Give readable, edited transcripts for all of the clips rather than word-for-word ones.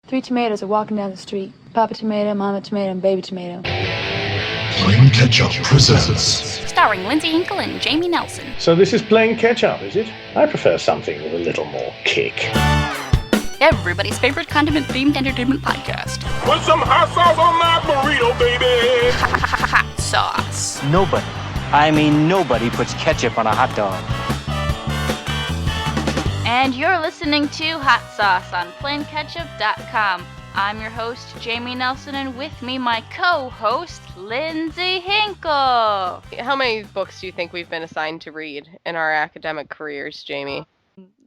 Three tomatoes are walking down the street. Papa tomato, mama tomato, and baby tomato. Plain Ketchup presents. Starring Lindsay Hinkle and Jamie Nelson. So this is plain ketchup, is it? I prefer something with a little more kick. Everybody's favorite condiment-themed entertainment podcast. Put some hot sauce on my burrito, baby! Hot sauce. Nobody puts ketchup on a hot dog. And you're listening to Hot Sauce on plainketchup.com. I'm your host, Jamie Nelson, and with me, my co-host, Lindsay Hinkle. How many books do you think we've been assigned to read in our academic careers, Jamie?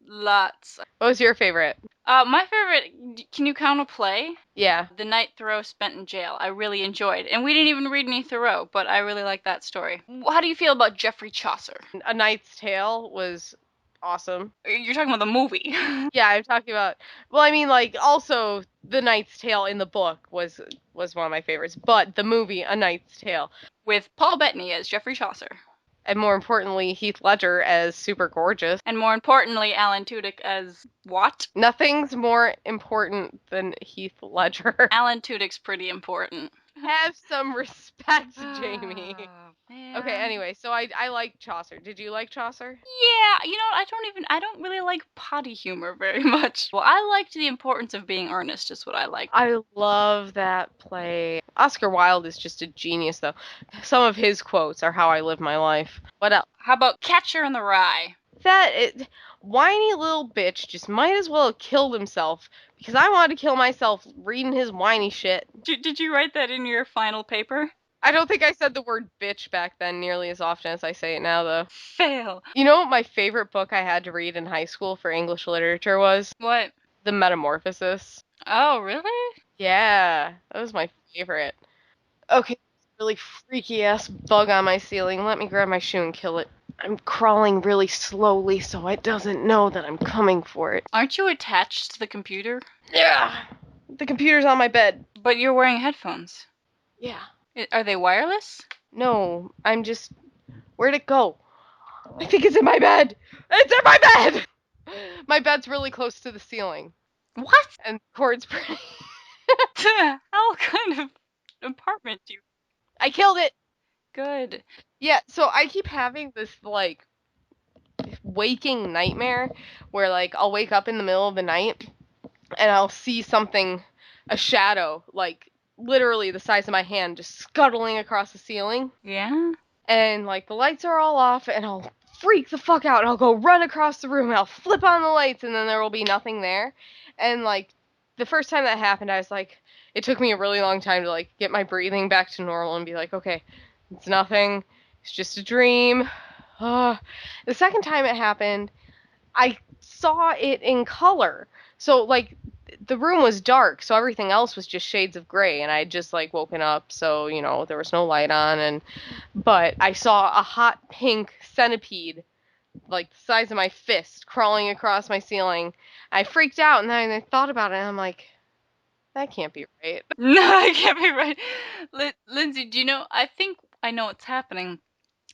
Lots. What was your favorite? My favorite, can you count a play? Yeah. The Night Thoreau Spent in Jail. I really enjoyed. And we didn't even read any Thoreau, but I really like that story. How do you feel about Geoffrey Chaucer? A Knight's Tale was awesome. You're talking about the movie. Yeah, I'm talking about... Well, I mean, also, The Knight's Tale in the book was one of my favorites. But the movie, A Knight's Tale. With Paul Bettany as Geoffrey Chaucer. And more importantly, Heath Ledger as Super Gorgeous. And more importantly, Alan Tudyk as what? Nothing's more important than Heath Ledger. Alan Tudyk's pretty important. Have some respect, Jamie. Man. Okay, anyway, so I like Chaucer. Did you like Chaucer? Yeah, you know, I don't really like potty humor very much. Well, I liked the importance of being earnest, is what I liked. I love that play. Oscar Wilde is just a genius, though. Some of his quotes are how I live my life. What else? How about Catcher in the Rye? Whiny little bitch just might as well have killed himself, because I wanted to kill myself reading his whiny shit. Did you write that in your final paper? I don't think I said the word bitch back then nearly as often as I say it now, though. Fail. You know what my favorite book I had to read in high school for English literature was? What? The Metamorphosis. Oh, really? Yeah, that was my favorite. Okay, really freaky-ass bug on my ceiling. Let me grab my shoe and kill it. I'm crawling really slowly so it doesn't know that I'm coming for it. Aren't you attached to the computer? Yeah. The computer's on my bed. But you're wearing headphones. Yeah. Are they wireless? No, I'm just... Where'd it go? I think it's in my bed! It's in my bed! My bed's really close to the ceiling. What? And the cord's pretty... How kind of apartment do you... I killed it! Good. Yeah, so I keep having this, waking nightmare where, I'll wake up in the middle of the night and I'll see something, a shadow, literally the size of my hand, just scuttling across the ceiling. Yeah? And, the lights are all off and I'll freak the fuck out and I'll go run across the room and I'll flip on the lights and then there will be nothing there. And, the first time that happened, I was it took me a really long time to, get my breathing back to normal and be okay, it's nothing. It's just a dream. The second time it happened, I saw it in color. So, the room was dark, so everything else was just shades of gray, and I had just, woken up, so, there was no light on, but I saw a hot pink centipede, the size of my fist, crawling across my ceiling. I freaked out, and then I thought about it, and I'm that can't be right. No, that can't be right. Lindsay, do you know, I think I know what's happening.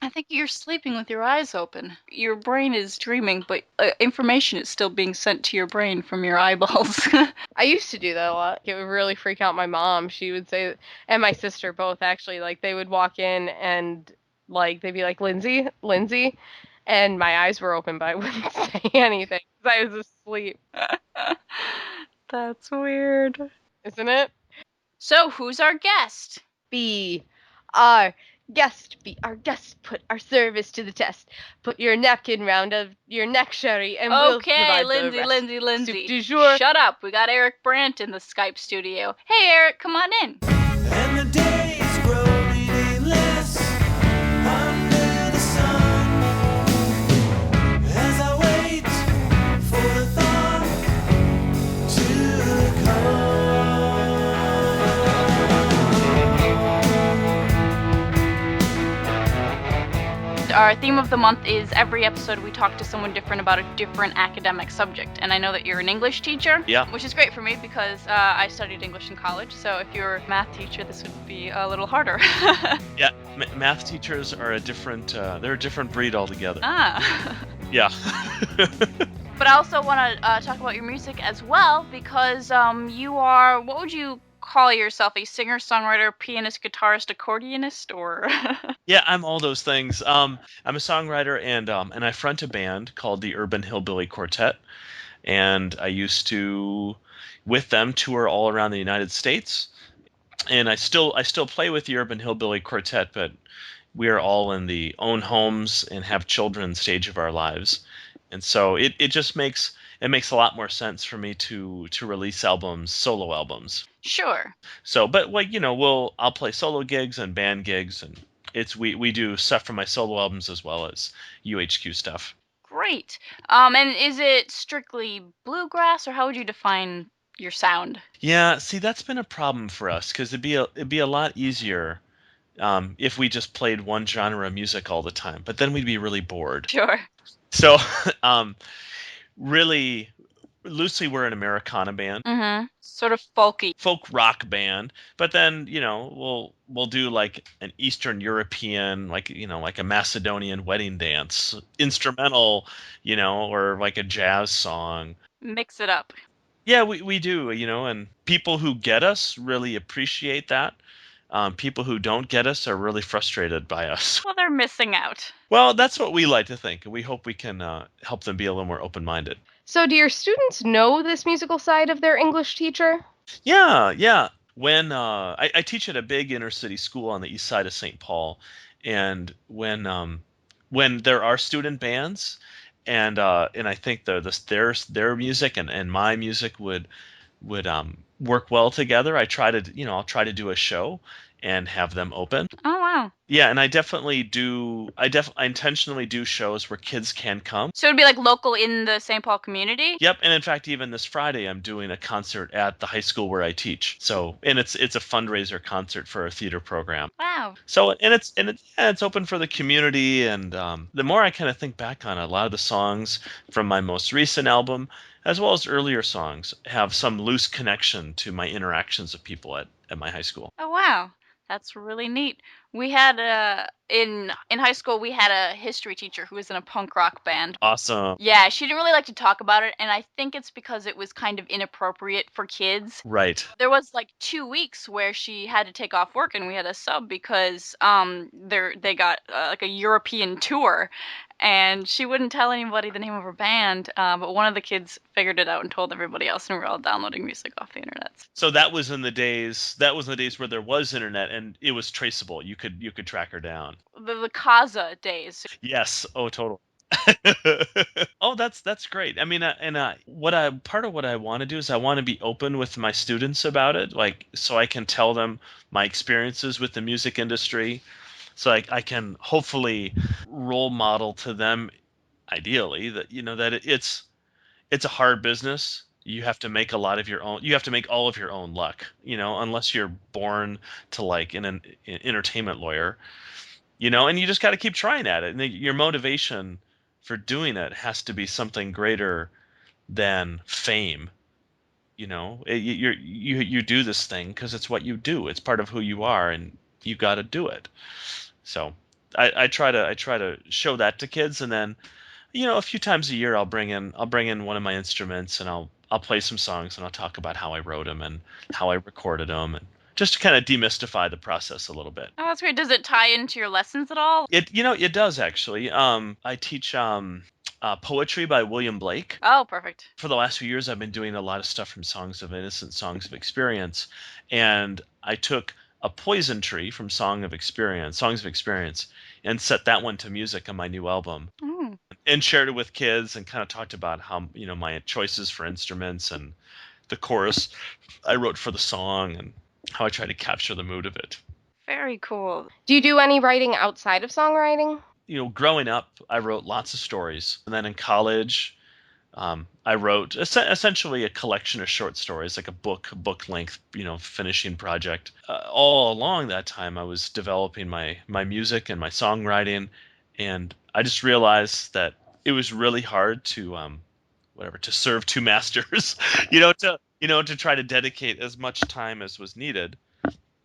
I think you're sleeping with your eyes open. Your brain is dreaming, but information is still being sent to your brain from your eyeballs. I used to do that a lot. It would really freak out my mom. She would say, and my sister both, actually, they would walk in and, they'd be like, Lindsay, Lindsay, and my eyes were open, but I wouldn't say anything because I was asleep. That's weird. Isn't it? So, who's our guest? Be our guest, put our service to the test. Put your napkin round of your neck, Sherry, and we'll provide the rest. Lindsay. Soup du jour. Shut up. We got Erik Brandt in the Skype studio. Hey, Erik, come on in. And the days grow meaningless under the sun as I wait for the thought to come. Our theme of the month is every episode we talk to someone different about a different academic subject. And I know that you're an English teacher, Yeah. which is great for me because I studied English in college. So if you're a math teacher, this would be a little harder. Yeah, math teachers are they're a different breed altogether. Ah. Yeah. But I also want to talk about your music as well because you are, what would you call yourself? A singer, songwriter, pianist, guitarist, accordionist, or? Yeah, I'm all those things. I'm a songwriter and I front a band called the Urban Hillbilly Quartet, and I used to, with them, tour all around the United States. And I still play with the Urban Hillbilly Quartet, but we are all in the own homes and have children stage of our lives, and so it just makes a lot more sense for me to release solo albums. Sure. So, but like I'll play solo gigs and band gigs, and we do stuff for my solo albums as well as UHQ stuff. Great. And is it strictly bluegrass, or how would you define your sound? Yeah, see, that's been a problem for us because it'd be a lot easier if we just played one genre of music all the time, but then we'd be really bored. Sure. So, um, really, loosely, we're an Americana band, Mm-hmm. Sort of folky. folk rock band, but then we'll do like an Eastern European, like a Macedonian wedding dance instrumental, or like a jazz song. Mix it up. Yeah, we do, and people who get us really appreciate that. People who don't get us are really frustrated by us. Well, they're missing out. Well, that's what we like to think, and we hope we can help them be a little more open-minded. So, do your students know this musical side of their English teacher? Yeah, yeah. When I teach at a big inner city school on the east side of St. Paul, and when there are student bands, and I think their music and my music would work well together. I'll try to do a show and have them open. Oh, wow. Yeah, and I intentionally do shows where kids can come. So it'd be like local in the St. Paul community? Yep, and in fact, even this Friday, I'm doing a concert at the high school where I teach. So, and it's a fundraiser concert for a theater program. Wow. So, it's open for the community, and the more I kind of think back on it, a lot of the songs from my most recent album, as well as earlier songs, have some loose connection to my interactions with people at my high school. Oh, wow. That's really neat. We had in high school we had a history teacher who was in a punk rock band. Awesome. Yeah, she didn't really like to talk about it, and I think it's because it was kind of inappropriate for kids. Right. There was like 2 weeks where she had to take off work, and we had a sub because they got like a European tour, and she wouldn't tell anybody the name of her band. But one of the kids figured it out and told everybody else, and we were all downloading music off the internet. So that was in the days where there was internet and it was traceable. You could track her down. The Kaza days. Yes. Oh, totally. Oh, that's great. I mean, part of what I want to do is I want to be open with my students about it, like so I can tell them my experiences with the music industry, so I can hopefully role model to them, ideally, that it's a hard business. You have to make a lot of your own. You have to make all of your own luck, unless you're born to like an entertainment lawyer, and you just got to keep trying at it. And your motivation for doing it has to be something greater than fame. You do this thing because it's what you do. It's part of who you are, and you got to do it. So I try to show that to kids, and then a few times a year I'll bring in one of my instruments, and I'll play some songs, and I'll talk about how I wrote them and how I recorded them, and just to kind of demystify the process a little bit. Oh, that's great. Does it tie into your lessons at all? It does actually. I teach poetry by William Blake. Oh, perfect. For the last few years, I've been doing a lot of stuff from Songs of Innocence, Songs of Experience, and I took a Poison Tree from Songs of Experience, and set that one to music on my new album. Mm. And shared it with kids and kind of talked about how my choices for instruments and the chorus I wrote for the song and how I tried to capture the mood of it. Very cool. Do you do any writing outside of songwriting? Growing up, I wrote lots of stories, and then in college, I wrote essentially a collection of short stories, like a book length, finishing project. All along that time, I was developing my music and my songwriting, and I just realized that it was really hard to serve two masters, to try to dedicate as much time as was needed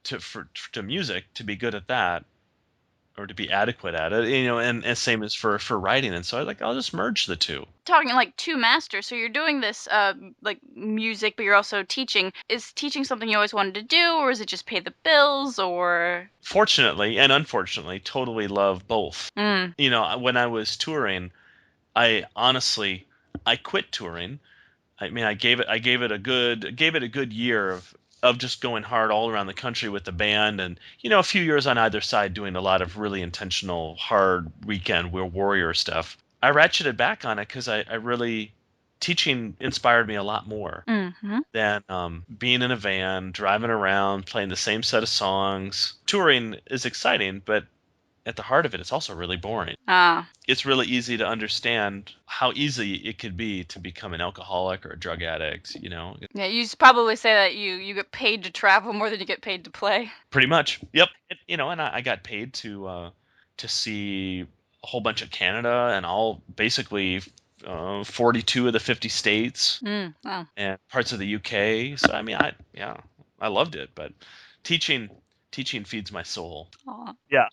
to music to be good at that, or to be adequate at it, and same as for writing. And so I'll just merge the two. Talking like two masters, so you're doing this like music, but you're also teaching. Is teaching something you always wanted to do, or is it just pay the bills, or? Fortunately and unfortunately, totally love both. Mm. When I was touring, I honestly, I quit touring. I mean, I gave it a good year of just going hard all around the country with the band, and a few years on either side doing a lot of really intentional, hard weekend warrior stuff. I ratcheted back on it because I really teaching inspired me a lot more Mm-hmm. than being in a van, driving around, playing the same set of songs. Touring is exciting, but at the heart of it, it's also really boring. Ah. It's really easy to understand how easy it could be to become an alcoholic or a drug addict, Yeah, you probably say that you get paid to travel more than you get paid to play. Pretty much. Yep. And I got paid to see a whole bunch of Canada and all basically 42 of the 50 states Wow. and parts of the UK. So I mean, I loved it, but teaching feeds my soul. Aw. Yeah.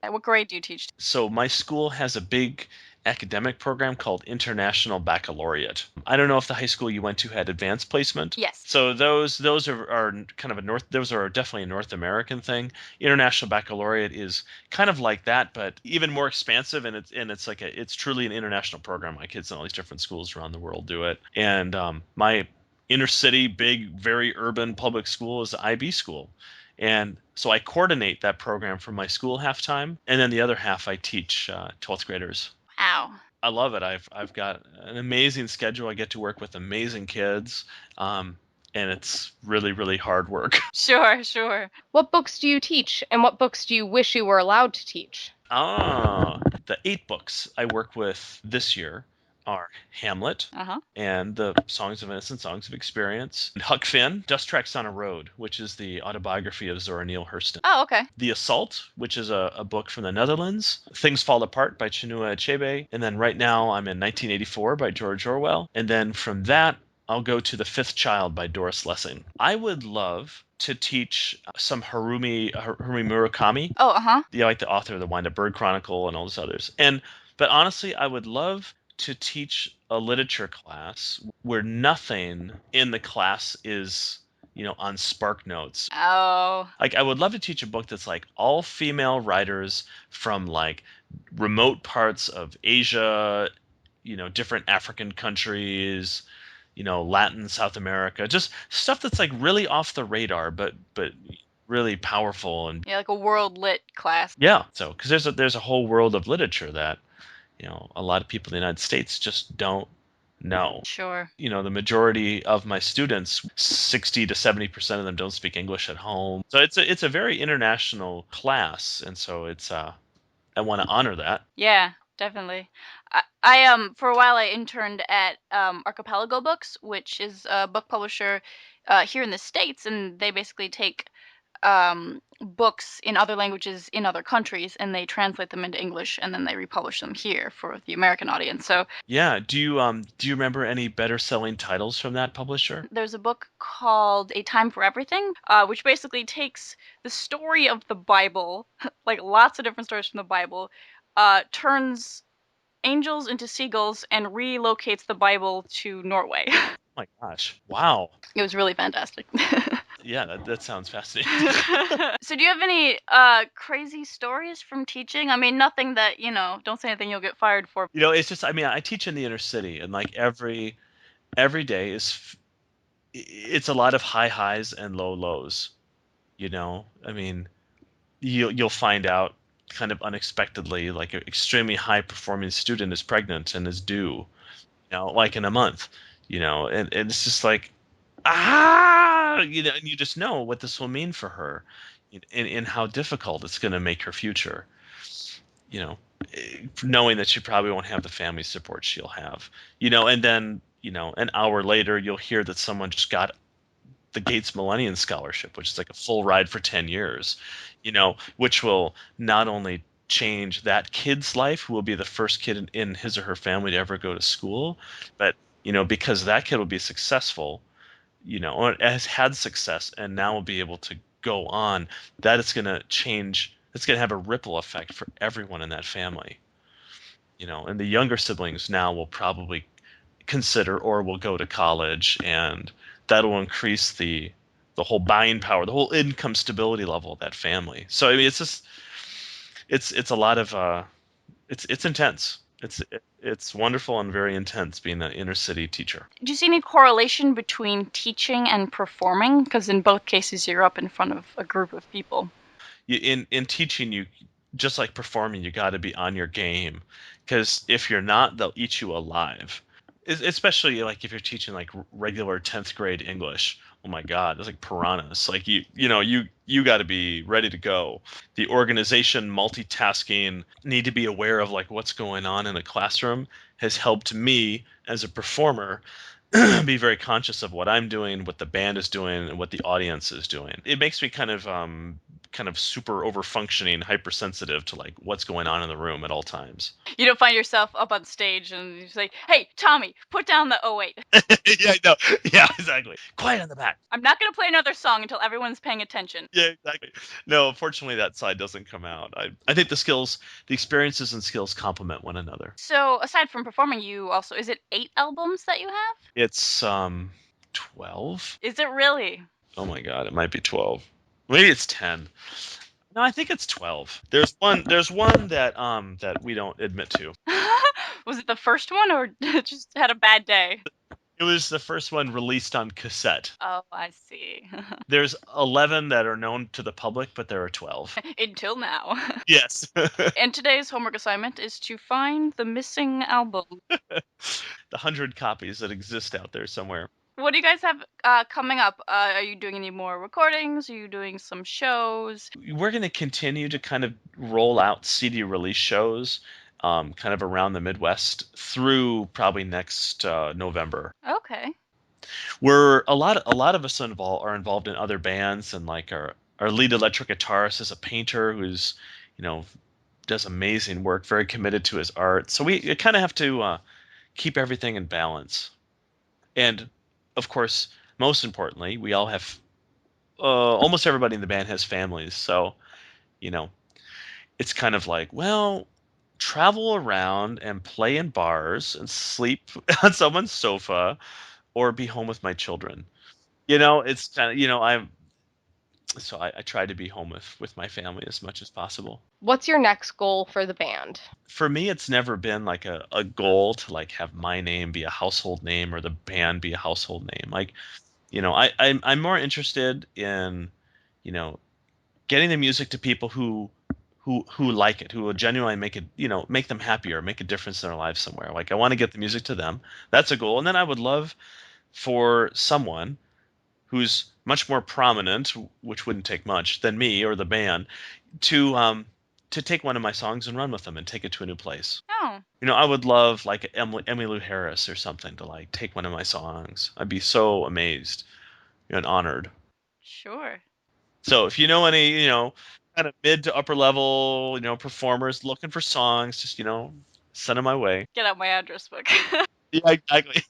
What grade do you teach? So my school has a big academic program called International Baccalaureate. I don't know if the high school you went to had advanced placement. Yes. So those are kind of those are definitely a North American thing. International Baccalaureate is kind of like that, but even more expansive, and it's truly an international program. My kids in all these different schools around the world do it. And my inner city, big, very urban public school is the IB school. And so I coordinate that program for my school half time, and then the other half I teach 12th graders. Wow. I love it. I've got an amazing schedule. I get to work with amazing kids, and it's really, really hard work. Sure. What books do you teach, and what books do you wish you were allowed to teach? The 8 books I work with this year are Hamlet Uh-huh. and the Songs of Innocence, Songs of Experience, and Huck Finn, Dust Tracks on a Road, which is the autobiography of Zora Neale Hurston. Oh, okay. The Assault, which is a book from the Netherlands. Things Fall Apart by Chinua Achebe. And then right now I'm in 1984 by George Orwell. And then from that, I'll go to The Fifth Child by Doris Lessing. I would love to teach some Harumi Murakami. Oh, uh-huh. Like the author of the Wind Up Bird Chronicle and all those others. But honestly, I would love to teach a literature class where nothing in the class is on spark notes. Oh. Like I would love to teach a book that's like all female writers from like remote parts of Asia, different African countries, Latin, South America, just stuff that's like really off the radar, but really powerful. And Yeah, like a world lit class. yeah, so because there's a whole world of literature that a lot of people in the United States just don't know. Sure. The majority of my students, 60 to 70% of them don't speak English at home. So it's a very international class, and so I want to honor that. Yeah, definitely. I for a while I interned at Archipelago Books, which is a book publisher here in the States, and they basically take books in other languages in other countries and they translate them into English and then they republish them here for the American audience. So Yeah, do you remember any better selling titles from that publisher? there's a book called A Time for Everything, which basically takes the story of the Bible, like lots of different stories from the Bible, turns angels into seagulls and relocates the Bible to Norway. Oh my gosh. Wow. It was really fantastic. Yeah, that sounds fascinating. So do you have any crazy stories from teaching? I mean, nothing that, don't say anything you'll get fired for. It's just, I mean, I teach in the inner city, and like every day it's a lot of high highs and low lows. I mean, you'll find out kind of unexpectedly, like an extremely high performing student is pregnant and is due, like in a month, and it's just like, and you just know what this will mean for her, and how difficult it's going to make her future, knowing that she probably won't have the family support she'll have, and then, an hour later you'll hear that someone just got the Gates Millennium Scholarship, which is like a full ride for 10 years, which will not only change that kid's life, who will be the first kid in his or her family to ever go to school, but, because that kid will be successful, or has had success and now will be able to go on, that it's going to change It's going to have a ripple effect for everyone in that family. And the younger siblings now will probably consider or will go to college, and that'll increase the whole buying power, the whole income stability level of that family. So I mean, it's just it's a lot of it's intense. It's wonderful and very intense being an inner city teacher. Do you see any correlation between teaching and performing? Because in both cases, you're up in front of a group of people. In teaching, you just like performing, you got to be on your game, because if you're not, they'll eat you alive. Especially like if you're teaching like regular 10th grade English. Oh my God, it's like piranhas. Like you got to be ready to go. The organization, multitasking, need to be aware of like what's going on in a classroom has helped me as a performer be very conscious of what I'm doing, what the band is doing, and what the audience is doing. It makes me kind of super over functioning, hypersensitive to like what's going on in the room at all times. You don't find yourself up on stage and you say, "Hey, Tommy, put down the 08. Yeah, no, yeah, exactly. Quiet in the back. I'm not going to play another song until everyone's paying attention." Yeah, exactly. No, unfortunately, that side doesn't come out. I think the experiences and skills complement one another. So aside from performing, you also, is it 8 albums that you have? It's 12. Is it really? Oh my God, it might be 12. Maybe it's 10. No, I think it's 12. There's one that we don't admit to. Was it the first one or just had a bad day? It was the first one released on cassette. Oh, I see. There's 11 that are known to the public, but there are 12. Until now. Yes. And today's homework assignment is to find the missing album. The 100 copies that exist out there somewhere. What do you guys have coming up? Are you doing any more recordings? Are you doing some shows? We're going to continue to kind of roll out CD release shows kind of around the Midwest through probably next November. Okay. We're a lot of us are involved in other bands, and like our lead electric guitarist is a painter who's does amazing work, very committed to his art. So we kind of have to keep everything in balance. And of course, most importantly, we all have almost everybody in the band has families. So it's kind of like, well, travel around and play in bars and sleep on someone's sofa, or be home with my children. It's kind of I try to be home with my family as much as possible. What's your next goal for the band? For me, it's never been like a goal to like have my name be a household name or the band be a household name. Like, I'm more interested in, getting the music to people who like it, who will genuinely make it, make them happier, make a difference in their lives somewhere. Like I want to get the music to them. That's a goal. And then I would love for someone who's much more prominent, which wouldn't take much, than me or the band, to take one of my songs and run with them and take it to a new place. Oh. I would love like Emmylou Harris or something to like take one of my songs. I'd be so amazed and honored. Sure. So if you know any, kind of mid to upper level, performers looking for songs, just, send them my way. Get out my address book. Yeah, exactly.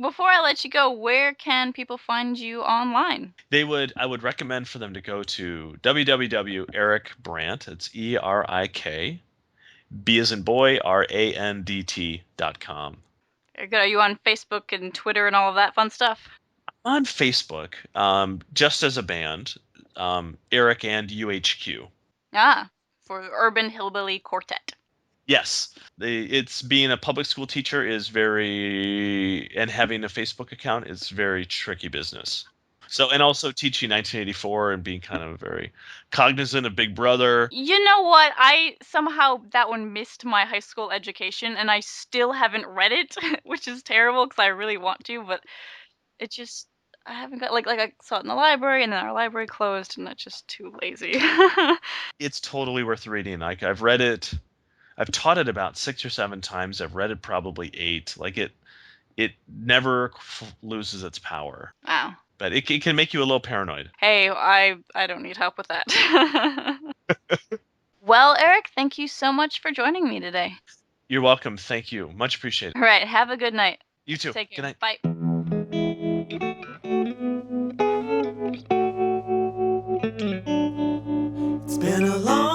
Before I let you go, where can people find you online? I would recommend for them to go to www.erikbrandt, it's ERIK, B as in boy, RANDT.com. Very good. Are you on Facebook and Twitter and all of that fun stuff? On Facebook, just as a band, Erik and UHQ. Ah, for Urban Hillbilly Quartet. Yes, it's being a public school teacher and having a Facebook account is very tricky business. So, and also teaching 1984 and being kind of very cognizant of Big Brother. You know what? That one missed my high school education, and I still haven't read it, which is terrible because I really want to, but it just, I haven't got, like I saw it in the library, and then our library closed, and that's just too lazy. It's totally worth reading. Like I've read it. I've taught it about 6 or 7 times. I've read it probably 8. Like it never loses its power. Wow. But it can make you a little paranoid. Hey, I don't need help with that. Well, Erik, thank you so much for joining me today. You're welcome. Thank you. Much appreciated. All right, have a good night. You too. Take care. Good night. Bye. It's been a long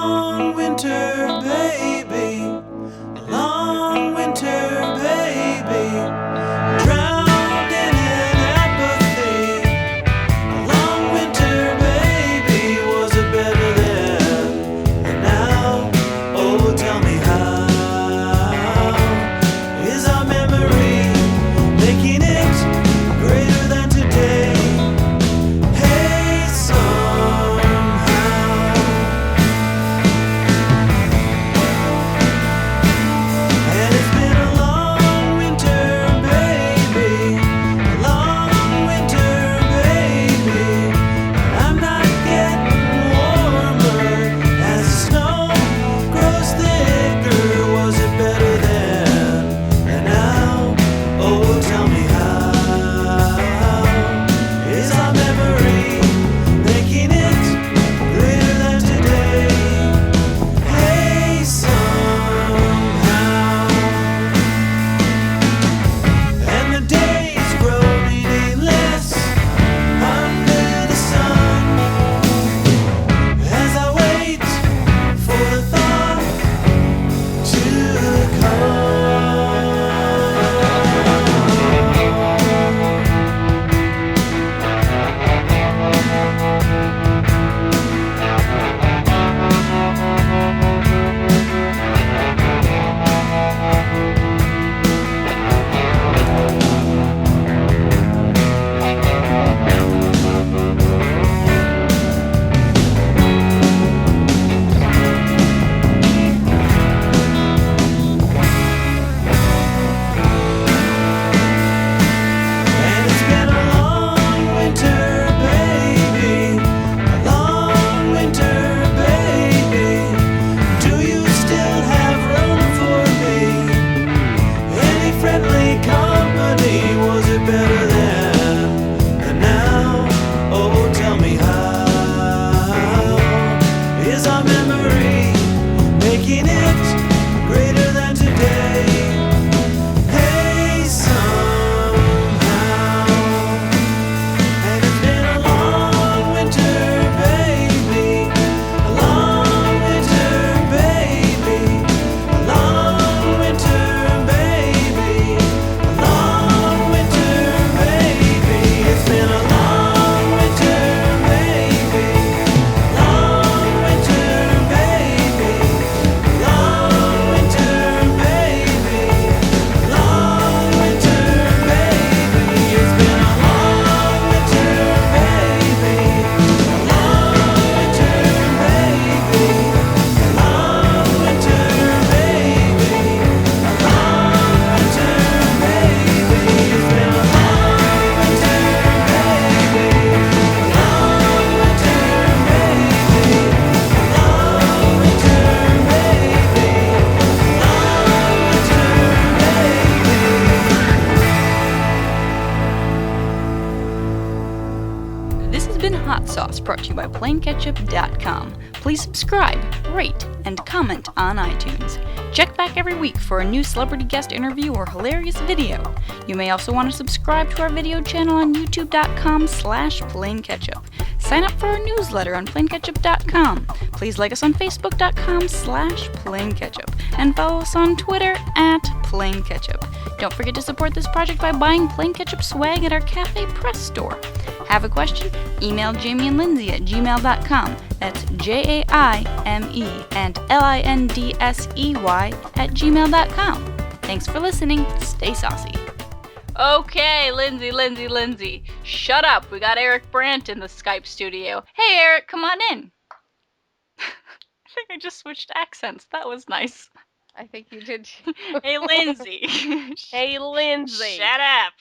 has been Hot Sauce, brought to you by PlainKetchup.com. Please subscribe, rate, and comment on iTunes. Check back every week for a new celebrity guest interview or hilarious video. You may also want to subscribe to our video channel on youtube.com/PlainKetchup. Sign up for our newsletter on PlainKetchup.com. Please like us on Facebook.com/PlainKetchup. And follow us on Twitter @PlainKetchup. Don't forget to support this project by buying Plain Ketchup swag at our Cafe Press store. Have a question? Email Jamie and Lindsay at gmail.com. That's JAIME and LINDSEY at gmail.com. Thanks for listening. Stay saucy. Okay, Lindsay. Shut up. We got Erik Brandt in the Skype studio. Hey, Erik, come on in. I think I just switched accents. That was nice. I think you did. Hey, Lindsay. Hey, Lindsay. Shut up.